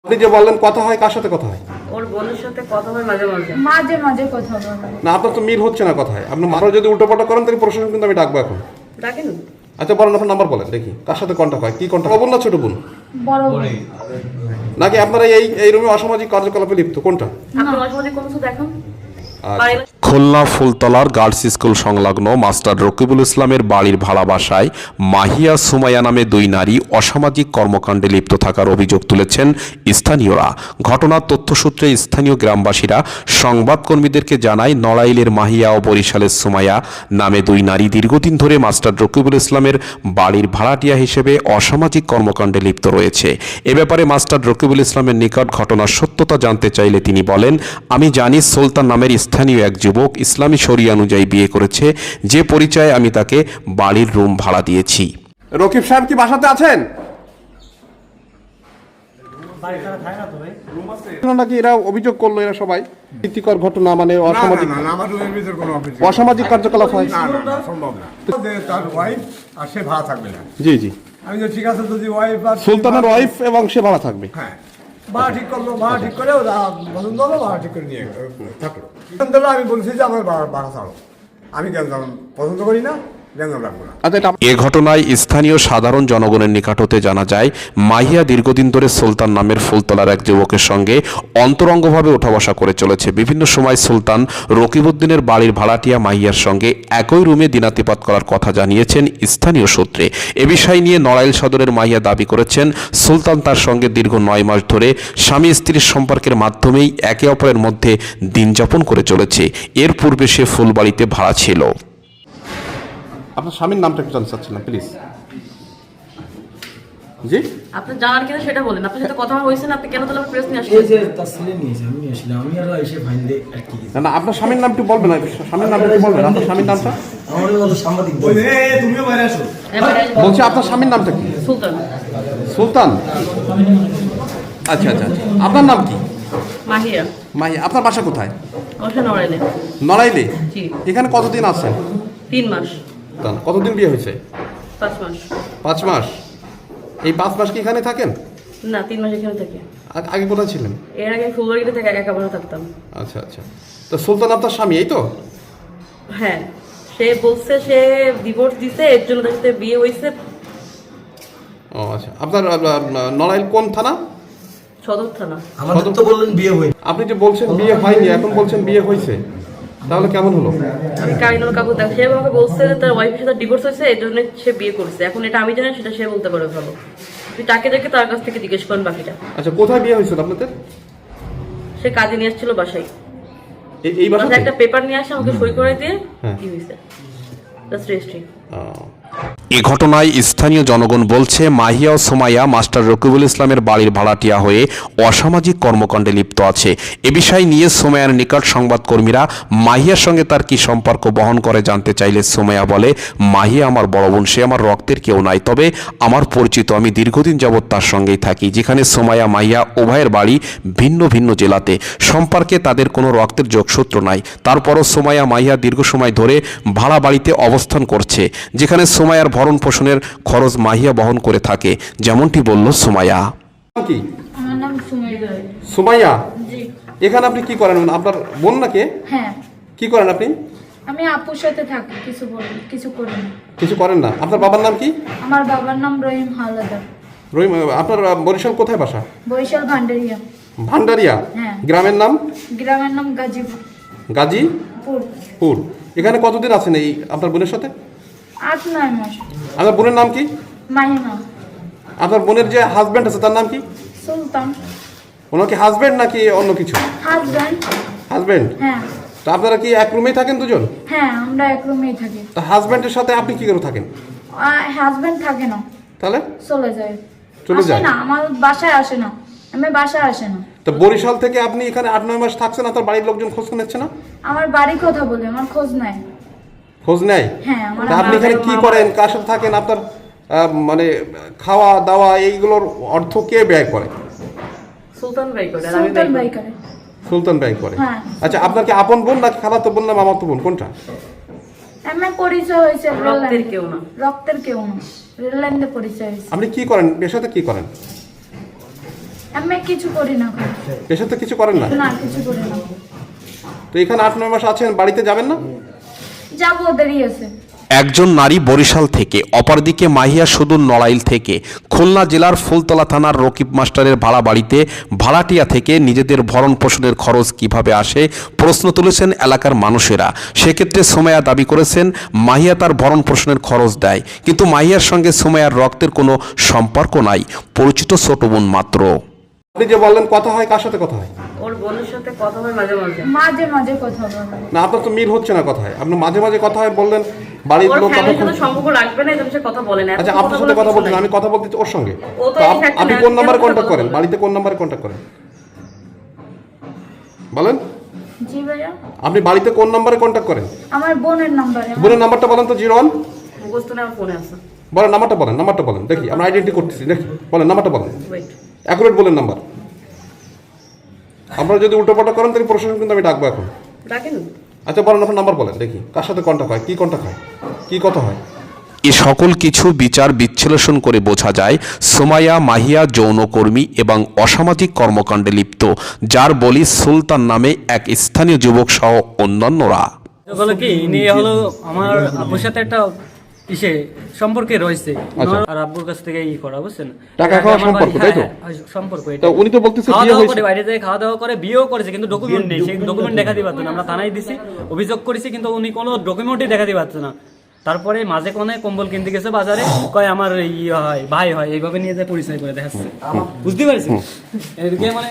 আপনি যে বললেন কথা হয়, কার সাথে কথা হয়? ওর বোনের সাথে কথা হয় মাঝে মাঝে মাঝে কথা বলে না, আপনার তো মিল হচ্ছে না কথায়। আপনি মারো যদি উল্টোপাল্টা করেন তাহলে প্রশাসন কিন্তু আমি ডাকবো এখন। ডাকেন। আচ্ছা বলেন, আপনার নাম্বার বলেন দেখি, কার সাথে কন্টাক্ট হয়, কি কন্টাক্ট? বড় বোন না ছোট বোন? বড় বোন। নাকি আপনারা এই রুমে অসামাজিক কার্যকলাপে লিপ্ত, কোনটা? আপনি অসামাজিক কোন কিছু দেখেন? খুলনা ফুলতলার গার্লস স্কুল সংলগ্ন মাস্টার রকিবুল ইসলামের বাড়ির ভাড়া বাসায় মাহিয়া সুমাইয়া নামে দুই নারী অসামাজিক কর্মকাণ্ডে লিপ্ত থাকার অভিযোগ তুলেছেন স্থানীয়রা। ঘটনার তথ্যসূত্রে স্থানীয় গ্রামবাসীরা সংবাদকর্মীদেরকে জানায়, নড়াইলের মাহিয়া ও বরিশালের সুমাইয়া নামে দুই নারী দীর্ঘদিন ধরে মাস্টার রকিবুল ইসলামের বাড়ির ভাড়াটিয়া হিসেবে অসামাজিক কর্মকাণ্ডে লিপ্ত রয়েছে। এ ব্যাপারে মাস্টার রকিবুল ইসলামের নিকট ঘটনার সত্যতা জানতে চাইলে তিনি বলেন, আমি জানি সুলতান নামের স্থানীয় এক যুবক ইসলামী শরিয়া অনুযায়ী বিয়ে করেছে, যে পরিচয়ে আমি তাকে বাড়ির রুম ভাড়া দিয়েছি। রকিব সাহেব কি বাসাতে আছেন? নাকি এরা অভিযোগ করলো, এরা সবাই ভীতিকর ঘটনা, মানে অসামাজিক কার্যকলাপ হয়। সম্ভব না, তার ওয়াইফ আর সে ভাড়া থাকবে না। জি জি, আমি তো ঠিক আছে, যদি ওয়াইফ আর সুলতানের ওয়াইফ এবং সে ভাড়া থাকবে। হ্যাঁ, ভাড়া ঠিক করলো, ভাড়া ঠিক করে ওরা পছন্দ হলো, ভাড়া ঠিক করে নিয়ে থাকলো। আমি বলছি যে আমার ভাড়া ছাড়ো, আমি কেন পছন্দ করি না, এ ঘটনায় স্থানীয় সাধারণ জনগণের নিকট হতে জানা যায়, মাহিয়া দীর্ঘদিন ধরে সুলতান নামের ফুলতলার এক যুবকের সঙ্গে অন্তরঙ্গভাবে ওঠা বসা করে চলেছে। বিভিন্ন সময় সুলতান রকিবউদ্দিনের বাড়ির ভাড়াটিয়া মাহিয়ার সঙ্গে একই রুমে দিনাতিপাত করার কথা জানিয়েছেন স্থানীয় সূত্রে। এ বিষয় নিয়ে নড়াইল সদরের মাহিয়া দাবি করেছেন, সুলতান তার সঙ্গে দীর্ঘ 9 মাস ধরে স্বামী স্ত্রীর সম্পর্কের মাধ্যমেই একে অপরের মধ্যে দিন যাপন করে চলেছে। এর পূর্বে সে ফুলবাড়িতে ভাড়া ছিল। আপনার স্বামীর নামটা একটু জানতে চাচ্ছিলাম প্লিজ। জি, আপনি জানার কিনা সেটা বলেন। আপনার সাথে কথা হয়েছে না, আপনি কেন তাহলে প্রেস নিয়ে আসলেন? এই যে তার ছেলে নিয়েছে, আমি নিয়ে আসলাম, আমি আর এসে ফাইন্দে আটকে গেছি। না, আপনার স্বামীর নাম একটু বলবেন, স্বামীর নামটা একটু বলবেন, আপনার স্বামীর নামটা। আমার বলো সাংবাদিক, তুমিও বাইরে আসো। বলছি আপনার স্বামীর নামটা কি? সুলতান। সুলতান, আচ্ছা আচ্ছা আচ্ছা। আপনার নাম কি? মাহিয়া। মাহিয়া। আপনার বাসা কোথায়? ওটা নড়াইলে। নড়াইলে? জি। এখানে কতদিন আছেন? 3 মাস। কতদিন বিয়ে হয়েছে? 5 মাস। 5 মাস। এই 5 মাস কি এখানে থাকেন? না, 3 মাস এখানে থাকি। আগে কোথায় ছিলেন? এর আগে ফুলবাড়িতে থেকে একা একা থাকতাম। আচ্ছা আচ্ছা। তো সুলতান আপনার স্বামী, এই তো? হ্যাঁ, সে বলছে সে ডিভোর্স দিছে, এর জন্য তার সাথে বিয়ে হয়েছে। ও আচ্ছা। আপনার নড়াইল কোন থানা? সদর থানা। আমাদের তো বললেন বিয়ে হয়নি। আপনি যে বলছেন বিয়ে হয়নি, এখন বলছেন বিয়ে হয়েছে, তাহলে কেমন হলো? আমি কারিনুল কাকু দেখ, সে আমাকে বলছে যে তার ওয়াইফের সাথে ডিভোর্স হয়েছে, এর জন্য সে বিয়ে করছে। এখন এটা আমি জানি, সেটা সে বলতে পারে ভালো। তুই তাকে দেখে তার কাছ থেকে জিজ্ঞেস করেন বাকিটা। আচ্ছা, কোথায় বিয়ে হয়েছিল আপনাদের? সে কাজে নিয়ে আসছিল বাসায়। এই বাসাতে একটা পেপার নিয়ে আসে, আমাকে সই করে দিয়ে কি হয়েছে, জাস্ট রেজিস্ট্রি। এ ঘটনায় স্থানীয় জনগণ বলছে, মাহিয়া ও সুমাইয়া মাস্টার রকিবুল ইসলামের বাড়ির ভাড়াটিয়া হয়ে অসামাজিক কর্মকাণ্ডে লিপ্ত আছে। এ বিষয় নিয়ে সুমাইয়ার নিকট সংবাদকর্মীরা মাহিয়ার সঙ্গে তার কি সম্পর্ক বহন করে জানতে চাইলে সুমাইয়া বলে, মাহিয়া আমার বড় বোন, সে আমার রক্তের কেউ নাই, তবে আমার পরিচিত, আমি দীর্ঘদিন যাবৎ তার সঙ্গেই থাকি। যেখানে সুমাইয়া মাহিয়া উভয়ের বাড়ি ভিন্ন ভিন্ন জেলাতে, সম্পর্কে তাদের কোনো রক্তের যোগসূত্র নাই। তারপরও সুমাইয়া মাহিয়া দীর্ঘ সময় ধরে ভাড়া বাড়িতে অবস্থান করছে, যেখানে সুমাইয়ার ভরণ পোষণের খরচ মাহিয়া বহন করে থাকে, যেমনটি বলল সুমাইয়া। কি? আমার নাম সুমাইয়া। সুমাইয়া? জি। এখানে আপনি কি করেন? আপনার বোন নাকি? হ্যাঁ। কি করেন আপনি? আমি আপুর সাথে থাকি, কিছু করি না। কিছু করেন না? আপনার বাবার নাম কি? আমার বাবার নাম রহিম হাওলাদার। রহিম। আপনার বরিশাল কোথায় বাসা? বরিশাল ভান্ডারিয়া। ভান্ডারিয়া? হ্যাঁ। গ্রামের নাম? গ্রামের নাম গাজীপুর। গাজীপুর। এখানে কতদিন আছেন এই আপনার বোনের সাথে? 8-9 মাস। আপনার বোনের নাম কি? মাহিমা। আপনার বোনের যে হাজবেন্ড আছে তার নাম কি? সুলতান। ওনার কি হাজবেন্ড নাকি অন্য কিছু? হাজবেন্ড। হাজবেন্ড? হ্যাঁ। তো আপনারা কি এক রুমেই থাকেন দুজন? হ্যাঁ, আমরা এক রুমেই থাকি। তো হাজবেন্ডের সাথে আপনি কি করে থাকেন? হাজবেন্ড থাকে না, তাহলে চলে যায়। চলে যায় না, আমার বাসায় আসে না, আমি বাসায় আসে না। তো বরিশাল থেকে আপনি এখানে 8-9 মাস থাকছেন, আপনার বাড়ির লোকজন খোঁজ নিচ্ছে না? আমার বাড়ি কথা বলে, আমার খোঁজ নাই। খোঁজ নেয়? হ্যাঁ। আমার আপনি এখানে কি করেন, কার সাথে থাকেন, আপনার মানে খাওয়া দাওয়া এইগুলোর অর্থ কে ব্যয় করে? সুলতান ভাই করে। সুলতান ভাই করে। সুলতান ব্যয় করে? হ্যাঁ। আচ্ছা, আপনার কি আপন বোন নাকি খালাতো বোন না মামাতো বোন, কোনটা? আমার পরিচয় হয়েছে রক্তের কেউ না। রক্তের কেউ না, রেল লাইনে পরিচয় হয়েছে। আপনি কি করেন, পেশাতে কি করেন? আমি কিছু করি না। পেশাতে কিছু করেন না? না, কিছু করি না। তো এখানে 8-9 মাস আছেন, বাড়িতে যাবেন না? যাবো, দেরি আছে। একজন নারী বরিশাল থেকে, অপরদিকে মাহিয়া সুদূর নড়াইল থেকে খুলনা জেলার ফুলতলা থানার রকিব মাস্টারের ভাড়া বাড়িতে ভাড়াটিয়া থেকে নিজেদের ভরণ পোষণের খরচ কিভাবে আসে প্রশ্ন তুলেছেন এলাকার মানুষেরা। সেক্ষেত্রে সুমাইয়া দাবি করেছেন মাহিয়া তার ভরণ পোষণের খরচ দেয়, কিন্তু মাহিয়ার সঙ্গে সুমাইয়ার রক্তের কোনো সম্পর্ক নাই, পরিচিত ছোট বোন মাত্র। আপনি যে বললেন কথা হয়, কার সাথে কথা হয়? ওর বোনের সাথে কথা হয় মাঝে মাঝে। মাঝে মাঝে কথা বলে। না, আপনার তো মিল হচ্ছে না কথায়। আপনি মাঝে মাঝে কথা হয় বললেন, বাড়ির ওর লোক ফ্যামিলির কথা। সাথে সম্পর্ক রাখবে না, এজন্য সে কথা বলে না। আচ্ছা, আপনার সাথে কথা বলতেন, আমি কথা বলতে ওর সঙ্গে। ও তো তো এই fact আপনি না, কোন নাম্বারে কেন কন্ট্যাক্ট কথা করেন? বলবেন? বাড়িতে কোন নাম্বারে কন্ট্যাক্ট করেন বলেন? জি ভাইয়া, আপনি বাড়িতে কোন নাম্বারে কন্ট্যাক্ট করেন? আমার বোনের নাম্বারে। বোনের নাম্বারটা বলেন তো। 01 মুখস্থ না, আমার ফোনে আছে। বলেন, নাম্বারটা বলেন, নাম্বারটা বলেন দেখি, আমরা আইডেন্টি করতেছি দেখি। বলেন নাম্বারটা বলেন, ওয়েট, অ্যাকুরেট বলেন নাম্বার। আপনারা যদি উল্টোপাল্টা করেন তাহলে প্রশাসন কিন্তু আমি ডাকবো এখন। ডাকেন। আচ্ছা বলেন, আপনার নাম্বার বলেন দেখি, কার সাথে কন্ট্যাক্ট হয়, কি কন্ট্যাক্ট হয়, কি কথা হয়? এ সকল কিছু বিচার বিশ্লেষণ করে বোঝা যায় সুমাইয়া মাহিয়া যৌনকর্মী এবং অসামাজিক কর্মকাণ্ডে লিপ্ত, যার বলি সুলতান নামে এক স্থানীয় যুবক সহ অন্যান্যরা। হলো কি, ইনি হলো আমার আব্বুর সাথে একটা ইসে সম্পর্কে রয়েছে, আচ্ছা। আর আব্বুর কাছ থেকে করা, বুঝছেন? টাকা খাওয়া সম্পর্ক, তাই তো? সম্পর্ক এটা। তো উনি তো বলতেছে খাওয়া বিয়ে দাওয়া হয়েছে। করে, বাইরে যায় খাওয়া দাওয়া করে, বিয়েও করেছে, কিন্তু ডকুমেন্ট নেই। সেই ডকুমেন্ট দেখাতে পারতো না। আমরা থানায় দিছি, অভিযোগ করেছি, কিন্তু উনি কোনো ডকুমেন্টই দেখাতে পারতো না। তারপরে মাঝে কোনে কম্বল কিনতে গেছে বাজারে, কয় আমার হয়, ভাই হয়, এইভাবে নিয়ে যায় পরিচয় করে দেখাচ্ছে। বুঝতে পারছি এদিকে মানে